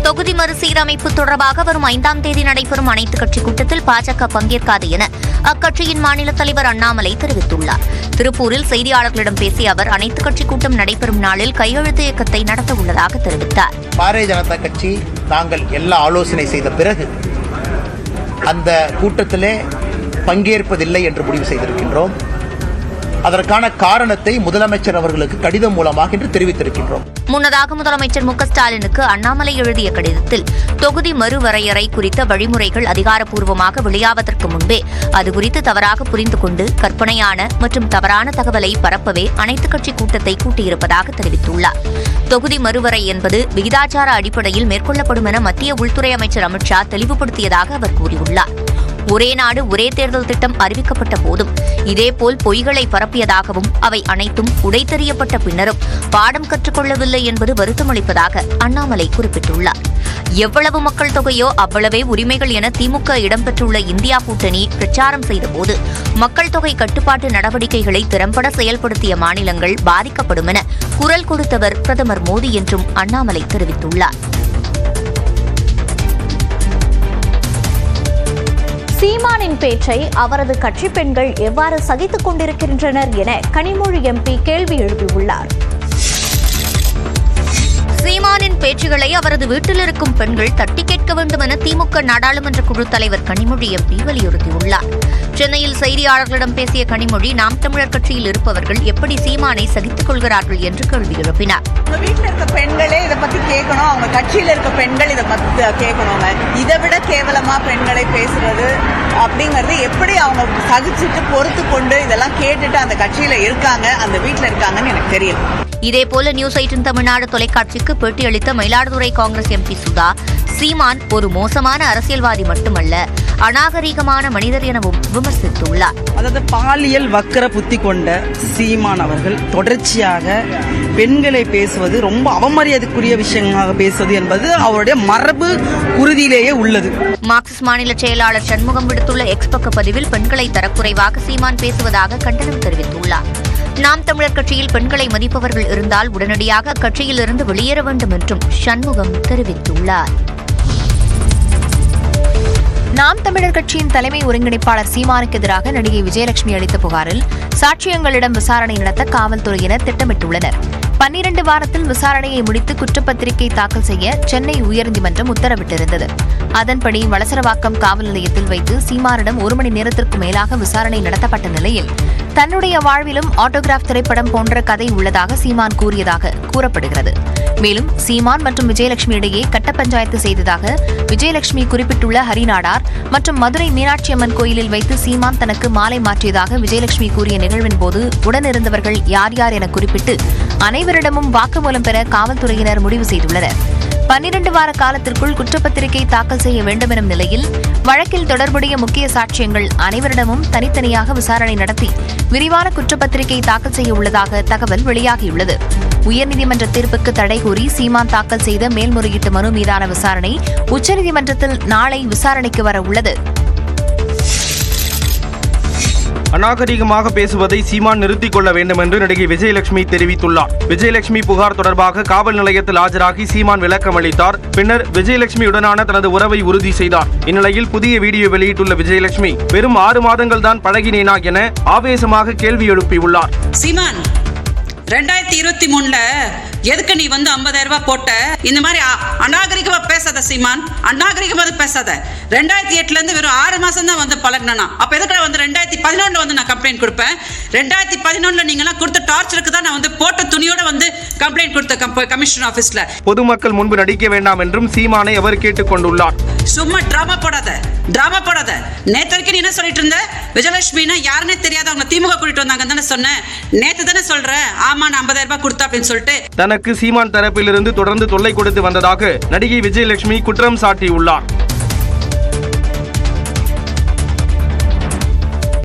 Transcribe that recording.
தொகுதி மறுசீரமைப்பு தொடர்பாக வரும் 5ஆம் தேதி நடைபெறும் அனைத்துக் கட்சி கூட்டத்தில் பாஜக பங்கேற்காது என அக்கட்சியின் மாநில தலைவர் அண்ணாமலை தெரிவித்துள்ளார். திருப்பூரில் செய்தியாளர்களிடம் பேசிய அவர் அனைத்துக் கட்சி கூட்டம் நடைபெறும் நாளில் கையெழுத்து இயக்கத்தை நடத்த உள்ளதாக தெரிவித்தார். பாரதிய ஜனதா கட்சி நாங்கள் எல்லா ஆலோசனை செய்த பிறகு அந்த கூட்டத்திலே பங்கேற்பதில்லை என்று முடிவு செய்திருக்கின்றோம். அதற்கான காரணத்தை முதலமைச்சர் அவர்களுக்கு கடிதம் மூலமாக இன்று தெரிவித்திருக்கின்றோம். முன்னதாக முதலமைச்சர் மு.க.ஸ்டாலினுக்கு அண்ணாமலை எழுதிய கடிதத்தில் தொகுதி மறுவரையறை குறித்த வழிமுறைகள் அதிகாரப்பூர்வமாக வெளியாவதற்கு முன்பே அது குறித்து தவறாக புரிந்து கொண்டு கற்பனையான மற்றும் தவறான தகவலை பரப்பவே அனைத்துக் கட்சி கூட்டத்தை கூட்டியிருப்பதாக தெரிவித்துள்ளார். தொகுதி மறுவரை என்பது விகிதாச்சார அடிப்படையில் மேற்கொள்ளப்படும் என மத்திய உள்துறை அமைச்சர் அமித் ஷா தெளிவுபடுத்தியதாக அவர் கூறியுள்ளார். ஒரே நாடு ஒரே தேர்தல் திட்டம் அறிவிக்கப்பட்ட போதும் இதேபோல் பொய்களை பரப்பியதாகவும் அவை அனைத்தும் உடைத்தெறியப்பட்ட பின்னரும் பாடம் கற்றுக்கொள்ளவில்லை என்பது வருத்தமளிப்பதாக அண்ணாமலை குறிப்பிட்டுள்ளார். எவ்வளவு மக்கள் தொகையோ அவ்வளவே உரிமைகள் என திமுக இடம்பெற்றுள்ள இந்தியா கூட்டணி பிரச்சாரம் செய்தபோது மக்கள் தொகை கட்டுப்பாட்டு நடவடிக்கைகளை திறம்பட செயல்படுத்திய மாநிலங்கள் பாதிக்கப்படும் என குரல் கொடுத்தவர் பிரதமர் மோடி என்றும் அண்ணாமலை தெரிவித்துள்ளார். சீமானின் பேச்சை அவரது கட்சி பெண்கள் எவ்வாறு சகித்துக் கொண்டிருக்கின்றனர் என கனிமொழி எம்பி கேள்வி எழுப்பியுள்ளார். சீமானின் பேச்சுகளை அவரது வீட்டில் இருக்கும் பெண்கள் தட்டி கேட்க வேண்டும் என திமுக நாடாளுமன்ற குழு தலைவர் கனிமொழி எம்பி வலியுறுத்தியுள்ளார். சென்னையில் செய்தியாளர்களிடம் பேசிய கனிமொழி நாம் தமிழர் கட்சியில் இருப்பவர்கள் எப்படி சீமானை சகித்துக் கொள்கிறார்கள் என்று கேள்வி எழுப்பினார். உங்க வீட்டில் இருக்க பெண்களே இதை பத்தி கேட்கணும், அவங்க கட்சியில இருக்க பெண்கள் இதை பத்தி கேட்கணுங்க. இதை விட கேவலமா பெண்களை பேசுறது அப்படிங்கறது எப்படி அவங்க சகிச்சுட்டு பொறுத்து கொண்டு இதெல்லாம் கேட்டுட்டு அந்த கட்சியில இருக்காங்க, அந்த வீட்டில் இருக்காங்கன்னு எனக்கு தெரியல. இதேபோல நியூஸ் 18 தமிழ்நாடு தொலைக்காட்சிக்கு பேட்டியளித்த மயிலாடுதுறை காங்கிரஸ் எம்பி சுதா சீமான் ஒரு மோசமான அரசியல்வாதி மட்டுமல்ல அநாகரீகமான மனிதர் எனவும் விமர்சித்துள்ளார். அதாவது பாலியல் வக்கர புத்தி கொண்ட சீமான் அவர்கள் தொடர்ச்சியாக பெண்களை பேசுவது ரொம்ப அவமரியாதைக்குரிய விஷயமாக பேசுவது என்பது அவருடைய மரபு உறுதியிலேயே உள்ளது. மார்க்சிஸ்ட் மாநில செயலாளர் சண்முகம் விடுத்துள்ள எக்ஸ் பக்க பதிவில் பெண்களை தரக்குறைவாக சீமான் பேசுவதாக கண்டனம் தெரிவித்துள்ளார். நாம் தமிழர் கட்சியில் பெண்களை மதிப்பவர்கள் இருந்தால் உடனடியாக அக்கட்சியில் இருந்து வெளியேற வேண்டும் என்றும் சண்முகம் தெரிவித்துள்ளார். நாம் தமிழர் கட்சியின் தலைமை ஒருங்கிணைப்பாளர் சீமானுக்கு எதிராக நடிகை விஜயலட்சுமி அளித்த புகாரில் சாட்சியங்களிடம் விசாரணை நடத்த காவல்துறையினர் திட்டமிட்டுள்ளனர். 12 வாரத்தில் விசாரணையை முடித்து குற்றப்பத்திரிகை தாக்கல் செய்ய சென்னை உயர்நீதிமன்றம் உத்தரவிட்டிருந்தது. அதன்படி வளசரவாக்கம் காவல் நிலையத்தில் வைத்து சீமானிடம் 1 மணி நேரத்திற்கு மேலாக விசாரணை நடத்தப்பட்ட நிலையில் தன்னுடைய வாழ்விலும் ஆட்டோகிராஃப் திரைப்படம் போன்ற கதை உள்ளதாக சீமான் கூறியதாக கூறப்படுகிறது. மேலும் சீமான் மற்றும் விஜயலட்சுமி இடையே கட்ட பஞ்சாயத்து செய்ததாக விஜயலட்சுமி குறிப்பிட்டுள்ள ஹரிநாடார் மற்றும் மதுரை மீனாட்சி அம்மன் கோயிலில் வைத்து சீமான் தனக்கு மாலை மாற்றியதாக விஜயலட்சுமி கூறிய நிகழ்வின் போது உடனிருந்தவர்கள் யார் யார் என குறிப்பிட்டு அனைவரிடமும் வாக்குமூலம் பெற காவல்துறையினர் முடிவு செய்துள்ளனர். 12 வார காலத்திற்குள் குற்றப்பத்திரிகை தாக்கல் செய்ய வேண்டும் எனும் நிலையில் வழக்கில் தொடர்புடைய முக்கிய சாட்சியங்கள் அனைவரிடமும் தனித்தனியாக விசாரணை நடத்தி விரிவான குற்றப்பத்திரிகை தாக்கல் செய்ய உள்ளதாக தகவல் வெளியாகியுள்ளது. உயர்நீதிமன்ற தீர்ப்புக்கு தடை கூறி சீமான் தாக்கல் செய்த மேல்முறையீட்டு மனு மீதான விசாரணை உச்சநீதிமன்றத்தில் நாளை விசாரணைக்கு வர உள்ளது. அநாகரிகமாக பேசுவதை சீமான் நிறுத்திக் கொள்ள வேண்டும் என்று நடிகை விஜயலட்சுமி தெரிவித்துள்ளார். விஜயலட்சுமி புகார் தொடர்பாக காவல் நிலையத்தில் ஆஜராகி சீமான் விளக்கம் அளித்தார். பின்னர் விஜயலட்சுமியுடனான தனது உறவை உறுதி செய்தார். இந்நிலையில் புதிய வீடியோ வெளியிட்டுள்ள விஜயலட்சுமி வெறும் 6 மாதங்கள் தான் பழகினேனா என ஆவேசமாக கேள்வி எழுப்பியுள்ளார். சீமான் 2023ல எதுக்கு நீ 50,000 ரூபாய் போட்ட? இந்த மாதிரி அநாகரிகமா பேசாத சீமான், அநாகரிகமா பேசாத. 2008ல இருந்து வெறும் 6 மாசம் தான் பழகினா. அப்ப எதுக்கு 2011ல நான் கம்ப்ளைண்ட் கொடுப்பேன்? 2011ல நீங்க கொடுத்த டார்ச்சருக்கு தான் நான் போட்ட துணியோட கம்ப்ளைண்ட் கொடுத்த கமிஷனர் ஆபீஸ்ல. பொதுமக்கள் முன்பு நடிக்க வேண்டாம் என்றும் சீமானை அவர் கேட்டுக் கொண்டுள்ளார். சும்மா டிராமா போடாத. நேத்து வரைக்கும் நீ என்ன சொல்லிட்டு இருந்த? விஜயலட்சுமினா யாருன்னே தெரியாத அவங்க திமுக கூட்டிட்டு வந்தாங்க தானே சொன்னேன். நேத்து தானே சொல்ற ஆமா நான் 50,000 ரூபாய் கொடுத்தா அப்படின்னு சொல்லிட்டு. தனக்கு சீமான் தரப்பிலிருந்து தொடர்ந்து தொல்லை கொடுத்து வந்ததாக நடிகை விஜயலட்சுமி குற்றம் சாட்டியுள்ளார்.